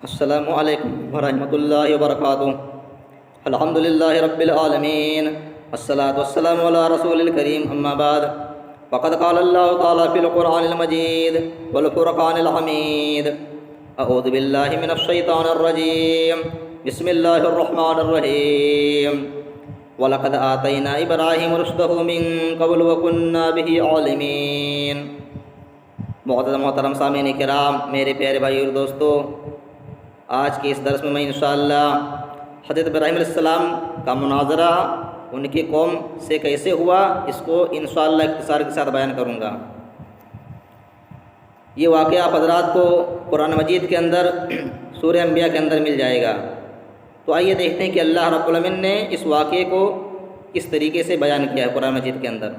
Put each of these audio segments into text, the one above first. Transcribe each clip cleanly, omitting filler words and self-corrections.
السلام علیکم ورحمۃ اللہ وبرکاتہ۔ الحمد للہ رب العالمین، والصلاة والسلام علی رسول الکریم، اما بعد فقد قال اللہ تعالی فی القرآن المجید والفرقان الحمید۔ اعوذ باللہ من الشیطان الرجیم، بسم اللہ الرحمن الرحیم۔ وَلَقَدْ آتَيْنَا إِبْرَاهِيمَ رُشْدَهُ مِن قَبْلُ وَكُنَّا بِهِ عَالِمِينَ۔ محترم سامعین کرام، میرے پیارے بھائی اور دوستو، آج کے اس درس میں انشاءاللہ حضرت ابراہیم علیہ السلام کا مناظرہ ان کی قوم سے کیسے ہوا، اس کو انشاءاللہ اختصار کے ساتھ بیان کروں گا۔ یہ واقعہ آپ حضرات کو قرآن مجید کے اندر سورہ انبیاء کے اندر مل جائے گا۔ تو آئیے دیکھتے ہیں کہ اللہ رب العالمین نے اس واقعے کو کس طریقے سے بیان کیا ہے قرآن مجید کے اندر۔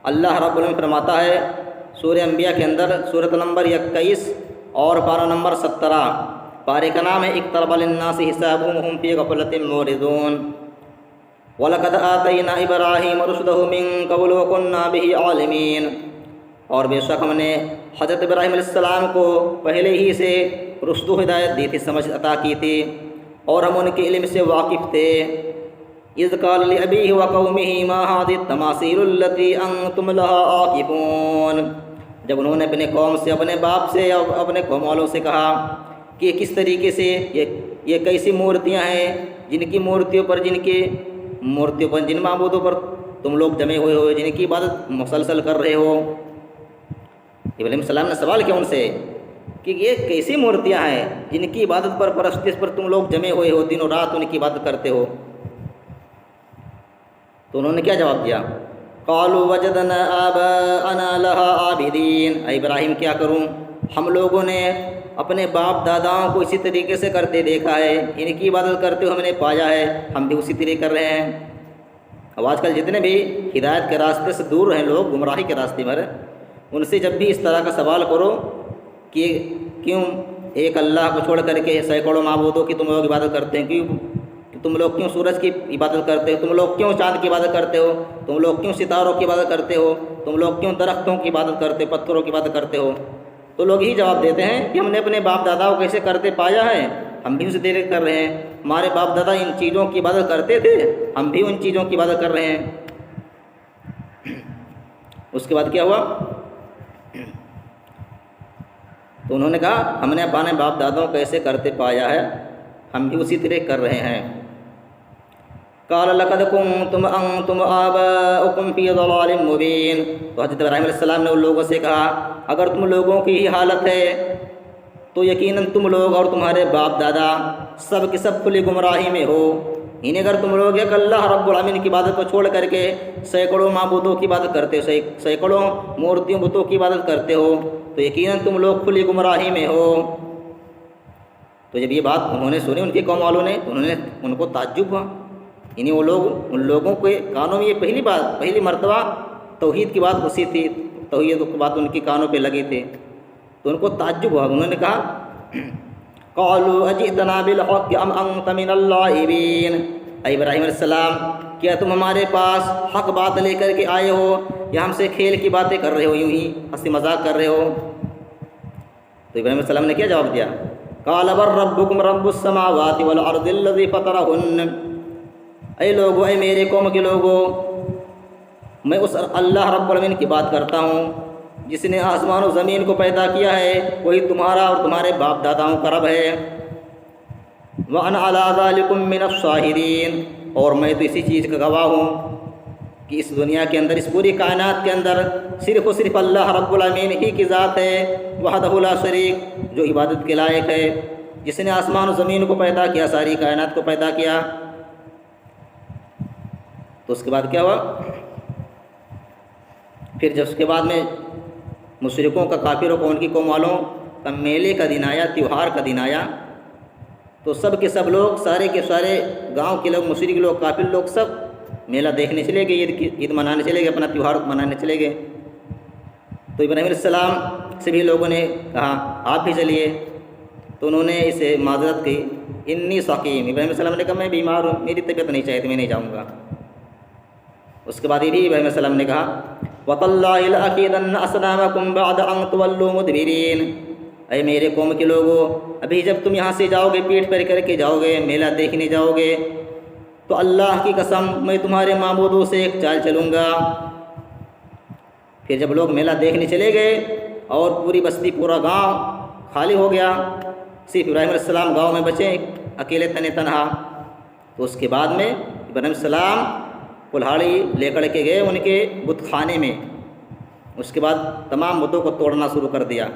اللہ رب العالمین فرماتا ہے سورہ انبیاء کے اندر، سورۃ نمبر 21 اور پارہ نمبر 17، پارے کا نام ہے اقترب للناس حسابهم وهم في غفلة معرضون۔ وَلَقَدْ آتَيْنَا إِبْرَاهِيمَ رُشْدَهُ مِن قَبْلُ وَكُنَّا بِهِ عَالِمِينَ۔ اور بے شک ہم نے حضرت ابراہیم علیہ السلام کو پہلے ہی سے رشد و ہدایت دی تھی، سمجھ عطا کی تھی، اور ہم ان کے علم سے واقف تھے۔ اذ قال لأبيه وقومه ما هذه التماثيل التي أنتم لها عاكفون۔ جب انہوں نے اپنے قوم سے، اپنے باپ سے، اپنے قوم والوں سے کہا کہ کس طریقے سے یہ کیسی مورتیاں ہیں جن معبودوں پر تم لوگ جمے ہوئے ہو، جن کی عبادت مسلسل کر رہے ہو۔ ابراہیم علیہ السلام نے سوال کیا ان سے کہ یہ کیسی مورتیاں ہیں جن کی عبادت پر، پرستش پر تم لوگ جمے ہوئے ہو، دن و رات ان کی عبادت کرتے ہو۔ تو انہوں نے کیا جواب دیا؟ قالوا وجدنا آباءنا لها عابدین۔ اے ابراہیم کیا کروں، ہم لوگوں نے اپنے باپ داداؤں کو اسی طریقے سے کرتے دیکھا ہے، ان کی عبادت کرتے ہوئے ہم نے پایا ہے، ہم بھی اسی طریقے کر رہے ہیں۔ اب آج کل جتنے بھی ہدایت کے راستے سے دور ہیں لوگ، گمراہی کے راستے پر، ان سے جب بھی اس طرح کا سوال کرو کہ کیوں ایک اللہ کو چھوڑ کر کے سینکڑوں معبودوں کی تم لوگ عبادت کرتے ہیں، تم لوگ کیوں سورج کی عبادت کرتے ہو، تم لوگ کیوں چاند کی عبادت کرتے ہو، تم لوگ کیوں ستاروں کی عبادت کرتے ہو، تم لوگ کیوں درختوں کی عبادت کرتے ہو، پتھروں کی عبادت کرتے ہو، تو لوگ یہی جواب دیتے ہیں کہ ہم نے اپنے باپ داداؤں کو ایسے کرتے پایا ہے، ہم بھی اسے دیکھ کر رہے ہیں، ہمارے باپ دادا ان چیزوں کی عبادت کرتے تھے، ہم بھی ان چیزوں کی عبادت کر رہے ہیں۔ اس کے بعد کیا ہوا؟ تو انہوں نے کہا ہم نے اپنے باپ داداؤں کو ایسے کرتے پایا ہے، ہم بھی اسی طرح کر رہے ہیں۔ قال لقد كنتم انتم آباؤكم في ضلال مبين۔ تو حضرت ابراہیم علیہ السلام نے ان لوگوں سے کہا اگر تم لوگوں کی ہی حالت ہے تو یقیناً تم لوگ اور تمہارے باپ دادا سب کے سب کھلی گمراہی میں ہو۔ انہیں اگر تم لوگ ایک اللہ رب العالمین کی عبادت کو چھوڑ کر کے سینکڑوں معبودوں کی عبادت کرتے ہو، سینکڑوں مورتیوں بتوں کی عبادت کرتے ہو، تو یقیناً تم لوگ کھلی گمراہی میں ہو۔ تو جب یہ بات انہوں نے سنی ان کے قوم والوں نے، تو ان کو تعجب ہوا، یعنی ان لوگوں کے کانوں میں یہ پہلی مرتبہ توحید کی بات گھسی تھی، توحید کی بات ان کے کانوں پہ لگی تھی، تو ان کو تعجب ہوا۔ انہوں نے کہا قالوا اجئتنا بالحق ام انت من اللاعبین۔ اے ابراہیم علیہ السلام کیا تم ہمارے پاس حق بات لے کر کے آئے ہو یا ہم سے کھیل کی باتیں کر رہے ہو، یوں ہی ہنسی مذاق کر رہے ہو؟ تو ابراہیم علیہ السلام نے کیا جواب دیا؟ قال بل ربکم رب السماوات والارض الذی فطرہن۔ اے لوگو، اے میرے قوم کے لوگو، میں اس اللہ رب العالمین کی بات کرتا ہوں جس نے آسمان و زمین کو پیدا کیا ہے، وہی تمہارا اور تمہارے باپ داداؤں کا رب ہے۔ وَأَنَا عَلَىٰ ذَلِكُم مِّنَ الشَّاهِدِينَ۔ اور میں تو اسی چیز کا گواہ ہوں کہ اس دنیا کے اندر، اس پوری کائنات کے اندر صرف و صرف اللہ رب العالمین ہی کی ذات ہے، وحدہ لا شریک، جو عبادت کے لائق ہے، جس نے آسمان و زمین کو پیدا کیا، ساری کائنات کو پیدا کیا۔ تو اس کے بعد کیا ہوا؟ پھر جب اس کے بعد میں مشرکوں کا، کافروں کو، ان کی قوم والوں کا میلے کا دن آیا، تیوہار کا دن آیا، تو سب کے سب لوگ، سارے کے سارے گاؤں کے لوگ، مشرک لوگ، کافر لوگ، سب میلہ دیکھنے چلے گئے، عید منانے چلے گئے، اپنا تیوہار منانے چلے گئے۔ تو ابراہیم علیہ السلام سے بھی لوگوں نے کہا آپ بھی چلیے، تو انہوں نے اسے معذرت کی، انی سقیم۔ ابراہیم علیہ السلام نے کہا میں بیمار ہوں، میری طبیعت نہیں چاہیے، میں نہیں جاؤں گا۔ اس کے بعد یہ بھی ابراہیم علیہ السلام نے کہا وَتَاللَّهِ لَأَكِيدَنَّ أَصْنَامَكُمْ بَعْدَ أَن تُوَلُّوا مُدْبِرِينَ۔ اے میرے قوم کے لوگوں، ابھی جب تم یہاں سے جاؤ گے، پیٹھ پر کر کے جاؤ گے، میلہ دیکھنے جاؤ گے، تو اللہ کی قسم میں تمہارے معبودوں سے ایک چال چلوں گا۔ پھر جب لوگ میلہ دیکھنے چلے گئے اور پوری بستی، پورا گاؤں خالی ہو گیا، صرف ابراہیم علیہ السلام گاؤں میں بچے اکیلے تنہا، تو اس کے بعد میں ابراہیم علیہ السلام کلہاڑی لے کر کے گئے ان کے بت خانے میں۔ اس کے بعد تمام بتوں کو توڑنا شروع کر دیا۔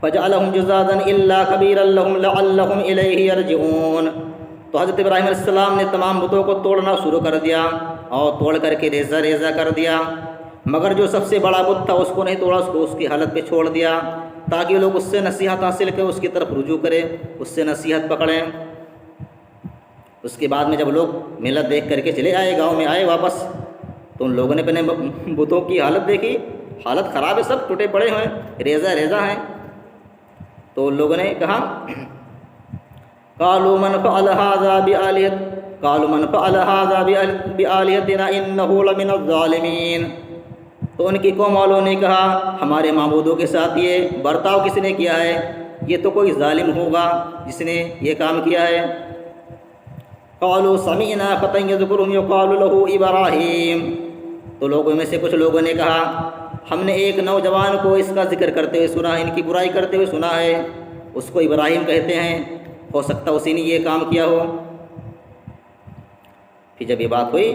فَجَعَلَهُمْ جُذَاذًا إِلَّا كَبِيرًا لَهُمْ لَعَلَّهُمْ إِلَيْهِ يَرْجِعُونَ۔ تو حضرت ابراہیم علیہ السلام نے تمام بتوں کو توڑنا شروع کر دیا اور توڑ کر کے ریزہ ریزہ کر دیا، مگر جو سب سے بڑا بت تھا اس کو نہیں توڑا، اس کو اس کی حالت پہ چھوڑ دیا تاکہ لوگ اس سے نصیحت حاصل کریں، اس کی طرف رجوع کریں، اس سے نصیحت پکڑیں۔ اس کے بعد میں جب لوگ میلہ دیکھ کر کے چلے آئے، گاؤں میں آئے واپس، تو ان لوگوں نے اپنے بتوں کی حالت دیکھی، حالت خراب ہے، سب ٹوٹے پڑے ہیں، ریزہ ریزہ ہیں۔ تو ان لوگوں نے کہا قالوا من فعل هذا بآلهتنا انه لمن الظالمین۔ تو ان کی قوم والوں نے کہا ہمارے معبودوں کے ساتھ یہ برتاؤ کس نے کیا ہے؟ یہ تو کوئی ظالم ہوگا جس نے یہ کام کیا ہے۔ قالوا سمعنا فتى يذكرهم يقال له ابراہیم۔ تو لوگوں میں سے کچھ لوگوں نے کہا ہم نے ایک نوجوان کو اس کا ذکر کرتے ہوئے سنا ہے، ان کی برائی کرتے ہوئے سنا ہے، اس کو ابراہیم کہتے ہیں، ہو سکتا اسی نے یہ کام کیا ہو۔ پھر جب یہ بات ہوئی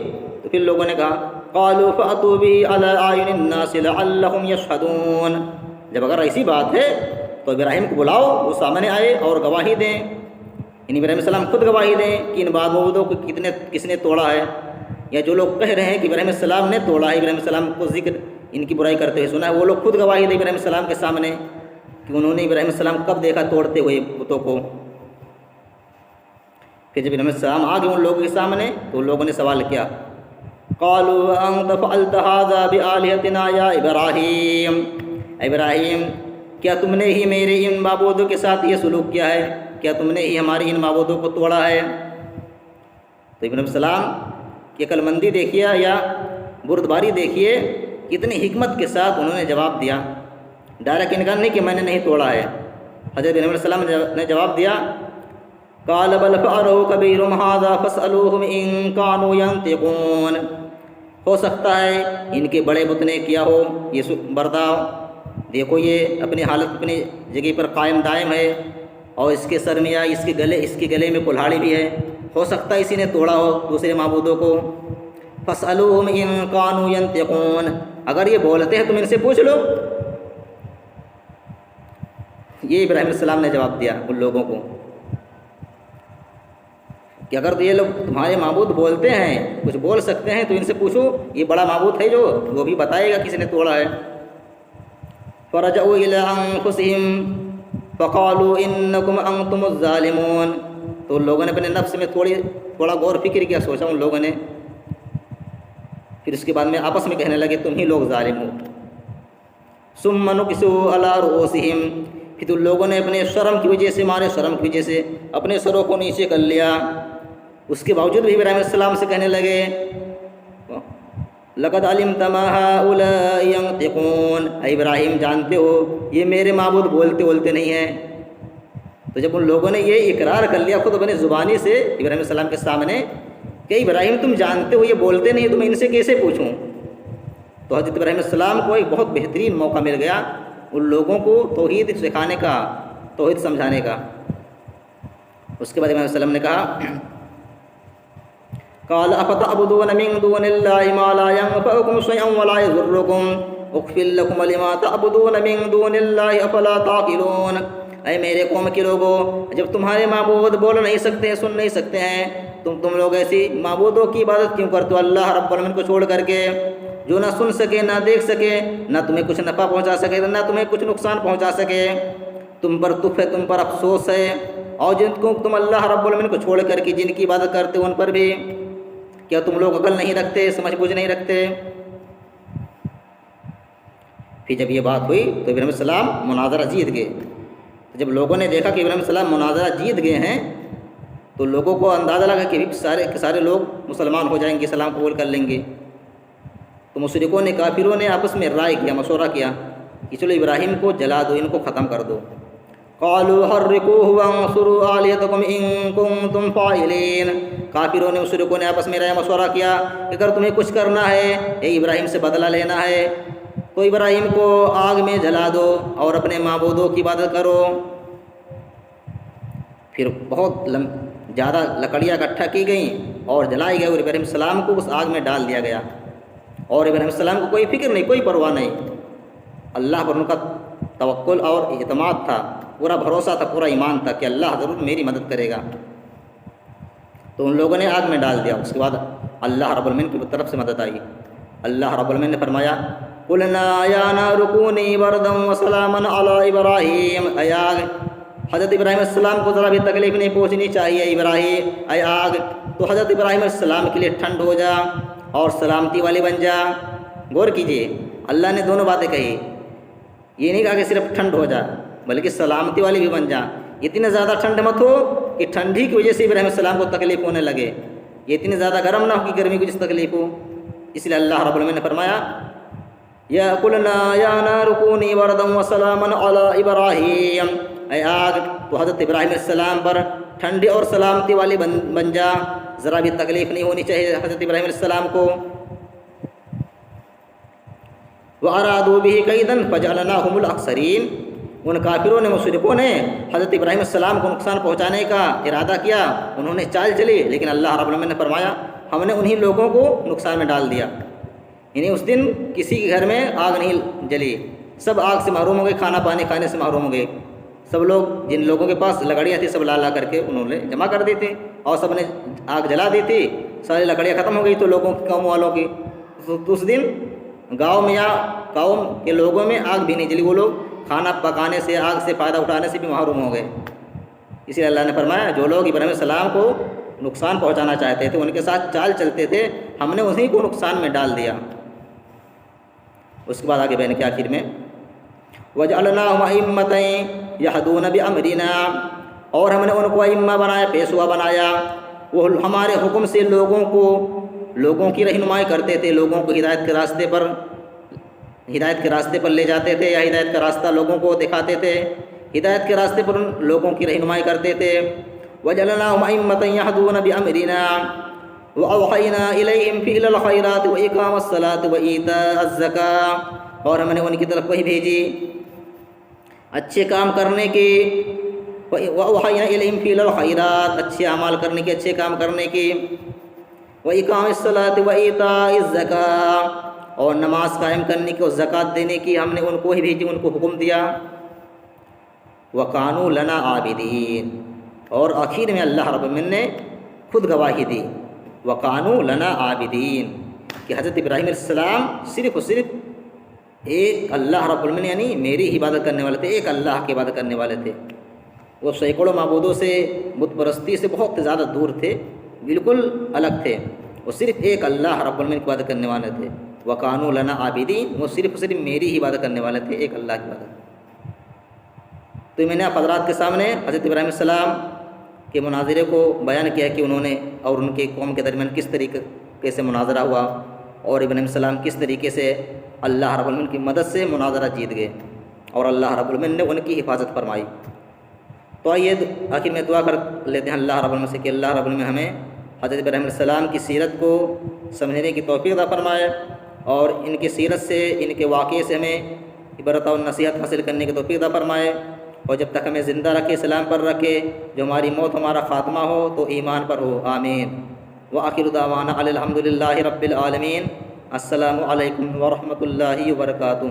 تو پھر لوگوں نے کہا قالوا فأتوا به على أعين الناس لعلهم يشهدون۔ جب اگر ایسی بات ہے تو ابراہیم کو بلاؤ، وہ سامنے آئے اور گواہی دیں، یعنی ابراہیم علیہ السلام خود گواہی دیں کہ ان معبودوں کو کس نے توڑا ہے، یا جو لوگ کہہ رہے ہیں کہ ابراہیم علیہ السلام نے توڑا ہے، ابراہیم علیہ السلام کو ذکر ان کی برائی کرتے ہوئے سنا ہے، وہ لوگ خود گواہی دیں ابراہیم علیہ السلام کے سامنے کہ انہوں نے ابراہیم علیہ السلام کب دیکھا توڑتے ہوئے بتوں کو۔ پھر جب ابراہیم علیہ السلام آ گئے ان لوگوں کے سامنے تو ان لوگوں نے سوال کیا قالوا انت فعلت هذا بآلهتنا یا ابراہیم، ابراہیم کیا تم نے ہی میرے ان معبودوں کے ساتھ یہ سلوک کیا ہے؟ کیا تم نے ہی ہماری ان معبودوں کو توڑا ہے؟ تو ابراہیم علیہ السلام کی عقل مندی دیکھیے یا بردباری دیکھیے، کتنی حکمت کے ساتھ انہوں نے جواب دیا، ڈائریکٹ انکار نہیں کہ میں نے نہیں توڑا ہے۔ حضرت ابراہیم علیہ السلام نے جواب دیا قال بل فعلوا كبيرهم هذا فاسألوهم إن كانوا ينطقون۔ ہو سکتا ہے ان کے بڑے بت نے کیا ہو یہ برتاؤ، دیکھو یہ اپنی حالت اپنی جگہ پر قائم دائم ہے، اور اس کے سر میں یا اس کے گلے میں کلہاڑی بھی ہے، ہو سکتا ہے اسی نے توڑا ہو دوسرے معبودوں کو۔ فاسألوهم إن كانوا ينطقون، اگر یہ بولتے ہیں تم ان سے پوچھ لو۔ یہ ابراہیم علیہ السلام نے جواب دیا ان لوگوں کو کہ اگر یہ لوگ تمہارے معبود بولتے ہیں، کچھ بول سکتے ہیں، تو ان سے پوچھو، یہ بڑا معبود ہے جو وہ بھی بتائے گا کسی نے توڑا ہے۔ فرجعوا إلى أنفسهم فقالوا إنكم أنتم الظالمون۔ تو لوگوں نے اپنے نفس میں تھوڑا غور فکر کیا، سوچا ان لوگوں نے، پھر اس کے بعد میں آپس میں کہنے لگے تم ہی لوگ ظالم ہو۔ ثم نكسوا على رؤوسهم، پھر تو لوگوں نے اپنے شرم کی وجہ سے، مارے شرم کی وجہ سے اپنے سروں کو نیچے کر لیا۔ اس کے باوجود بھی ابراہیم علیہ السلام سے کہنے لگے لقد علمت ما هؤلاء ينطقون، اے ابراہیم جانتے ہو یہ میرے معبود بولتے نہیں ہیں۔ تو جب ان لوگوں نے یہ اقرار کر لیا خود اپنے زبانی سے ابراہیم علیہ السلام کے سامنے کہ ابراہیم تم جانتے ہو یہ بولتے نہیں، تو میں ان سے کیسے پوچھوں؟ تو حضرت ابراہیم علیہ السلام کو ایک بہت بہترین موقع مل گیا ان لوگوں کو توحید سکھانے کا، توحید سمجھانے کا۔ اس کے بعد ابراہیم علیہ السلام نے کہا قال افتعبدون من دون الله ما لا ينفعكم شيئا ولا يضركم اغفر لكم لما تعبدون من دون الله افلا تعقلون۔ اے میرے قوم کے لوگوں، جب تمہارے معبود بول نہیں سکتے ہیں، سن نہیں سکتے ہیں، تم لوگ ایسی معبودوں کی عبادت کیوں کرتے ہو اللہ رب العالمین کو چھوڑ کر کے، جو نہ سن سکے، نہ دیکھ سکے، نہ تمہیں کچھ نفع پہنچا سکے، نہ تمہیں کچھ نقصان پہنچا سکے، تم پر تف ہے، تم پر افسوس ہے، اور جن کو تم اللہ رب العالمین کو چھوڑ کر کے جن کی عبادت کرتے ہو ان پر بھی کیا تم لوگ عقل نہیں رکھتے، سمجھ بوجھ نہیں رکھتے؟ پھر جب یہ بات ہوئی تو ابراہیم علیہ السلام مناظرہ جیت گئے۔ جب لوگوں نے دیکھا کہ ابراہیم علیہ السلام مناظرہ جیت گئے ہیں تو لوگوں کو اندازہ لگا کہ سارے لوگ مسلمان ہو جائیں گے، اسلام قبول کر لیں گے۔ تو مشرکوں نے، کافروں نے آپس میں رائے کیا، مشورہ کیا کہ چلو ابراہیم کو جلا دو، ان کو ختم کر دو۔ قالوا حرقوه وانصروا آلهتكم ان كنتم فاعلين، کافروں نے مشرکوں نے آپس میں رائے مشورہ کیا کہ اگر تمہیں کچھ کرنا ہے، اے ابراہیم سے بدلہ لینا ہے، تو ابراہیم کو آگ میں جلا دو اور اپنے معبودوں کی عبادت کرو۔ پھر بہت زیادہ لکڑیاں اکٹھا کی گئیں اور جلائی گئی، اور ابراہیم السلام کو اس آگ میں ڈال دیا گیا، اور ابراہیم السلام کو کوئی فکر نہیں، کوئی پرواہ نہیں، اللہ پر ان کا توکل اور اعتماد تھا، پورا بھروسہ تھا، پورا ایمان تھا کہ اللہ ضرور میری مدد کرے گا۔ تو ان لوگوں نے آگ میں ڈال دیا، اس کے بعد اللہ رب العالمین کی طرف سے مدد آئی۔ اللہ رب العالمین نے فرمایا قُلْنَا يَا نَارُ كُونِي بَرْدًا وَسَلَامًا عَلَىٰ إِبْرَاهِيمَ، اے آگ، حضرت ابراہیم علیہ السلام کو ذرا بھی تکلیف نہیں پہنچنی چاہیے، ابراہیم اے آگ تو حضرت ابراہیم علیہ السلام کے لیے ٹھنڈ ہو جا اور سلامتی والی بن جا۔ غور کیجیے، اللہ نے دونوں باتیں کہی، یہ نہیں کہا کہ صرف ٹھنڈ ہو جا بلکہ سلامتی والی بھی بن جا۔ اتنی زیادہ ٹھنڈ مت ہو کہ ٹھنڈی کی وجہ سے ابراہیم علیہ السلام کو تکلیف ہونے لگے، یہ اتنی زیادہ گرم نہ ہو کہ گرمی کی وجہ سے تکلیف ہو۔ اس لیے اللہ رب العالمین نے فرمایا یا قُلْنَا يَا نَارُ كُونِي بَرْدًا وَسَلَامًا عَلَىٰ إِبْرَاهِيمَ، اے آگ تو حضرت ابراہیم علیہ السلام پر ٹھنڈی اور سلامتی والی بن جا، ذرا بھی تکلیف نہیں ہونی چاہیے حضرت ابراہیم علیہ السلام کو۔ وَأَرَادُوا بِهِ كَيْدًا فَجَعَلْنَاهُمُ الْأَخْسَرِينَ، ان کافروں نے مشرکوں نے حضرت ابراہیم علیہ السلام کو نقصان پہنچانے کا ارادہ کیا، انہوں نے چال چلی، لیکن اللہ رب العالمین نے فرمایا ہم نے انہی لوگوں کو نقصان میں ڈال دیا۔ یعنی اس دن کسی کے گھر میں آگ نہیں جلی، سب آگ سے محروم ہو گئے، کھانا پانی کھانے سے محروم ہو گئے۔ سب لوگ، جن لوگوں کے پاس لکڑیاں تھیں، سب لا کر کے انہوں نے جمع کر دی تھی اور سب نے آگ جلا دی تھی، ساری لکڑیاں ختم ہو گئی تو لوگوں کی، قوم والوں کی، تو اس دن گاؤں میں یا قوم کے لوگوں میں آگ بھی نہیں جلی، وہ لوگ کھانا پکانے سے، آگ سے فائدہ اٹھانے سے بھی محروم ہو گئے۔ اسی لیے اللہ نے فرمایا جو لوگ ابراہیم علیہ السلام کو نقصان پہنچانا چاہتے تھے، ان کے ساتھ چال چلتے تھے، ہم نے انہیں کو نقصان میں ڈال دیا۔ اس کے بعد آگے بیان کے آخر میں وَجَعَلْنَاهُمْ أَئِمَّةً يَهْدُونَ بِأَمْرِنَا، اور ہم نے ان کو ائمہ بنایا، پیشوا بنایا، وہ ہمارے حکم سے لوگوں کی رہنمائی کرتے تھے، لوگوں کو ہدایت کے راستے پر لے جاتے تھے، یا ہدایت کا راستہ لوگوں کو دکھاتے تھے، ہدایت کے راستے پر لوگوں کی رہنمائی کرتے تھے۔ وَجَعَلْنَاهُمْ أَئِمَّةً يَهْدُونَ بِأَمْرِنَا وَأَوْحَيْنَا إِلَيْهِمْ فِعْلَ الْخَيْرَاتِ وَإِقَامَ الصَّلَاةِ وَإِيتَاءَ الزَّكَاةِ، اور ہم نے ان کی طرف وحی بھیجی اچھے کام کرنے کی، وَأَوْحَيْنَا إِلَيْهِمْ فِعْلَ الْخَيْرَاتِ، اچھے اعمال کرنے کی، اچھے کام کرنے کی، وَإِقَامِ الصَّلَاةِ وَإِيتَاءِ الزَّكَاةِ، اور نماز قائم کرنے کی اور زکوٰۃ دینے کی، ہم نے ان کو ہی بھیجی، ان کو حکم دیا۔ وَقَانُوا لَنَا عَابِدِينَ، اور آخر میں اللہ رب العالمین نے خود گواہی دی، وَقَانُوا لَنَا عَابِدِينَ، کہ حضرت ابراہیم علیہ السلام صرف اور صرف ایک اللہ رب العالمین یعنی میری عبادت کرنے والے تھے، ایک اللہ کی عبادت کرنے والے تھے۔ وہ سینکڑوں معبودوں سے، بت پرستی سے بہت زیادہ دور تھے، بالکل الگ تھے، وہ صرف ایک اللہ رب العالمین کی عبادت کرنے والے تھے۔ وَقَانُوا لَنَا عَابِدِينَ، وہ صرف میری ہی عبادت کرنے والے تھے، ایک اللہ کی عبادت۔ تو میں نے آپ حضرات کے سامنے حضرت ابراہیم علیہ السلام کے مناظرے کو بیان کیا کہ انہوں نے اور ان کے قوم کے درمیان کس طریقے سے مناظرہ ہوا، اور ابراہیم علیہ السلام کس طریقے سے اللہ رب العالمین کی مدد سے مناظرہ جیت گئے، اور اللہ رب العالمین نے ان کی حفاظت فرمائی۔ تو آئیے آخر میں دعا کر لیتے ہیں اللہ رب العالمین سے کہ اللہ رب العالمین ہمیں حضرت ابراہیم علیہ السلام کی سیرت کو سمجھنے کی توفیق عطا فرمائے، اور ان کی سیرت سے، ان کے واقعے سے ہمیں عبرت اور نصیحت حاصل کرنے کی توفیق عطا فرمائے، اور جب تک ہمیں زندہ رکھے، اسلام پر رکھے، جو ہماری موت ہمارا خاتمہ ہو تو ایمان پر ہو، آمین۔ وآخر دعوانا الحمد للہ رب العالمین۔ السلام علیکم ورحمۃ اللہ وبرکاتہ۔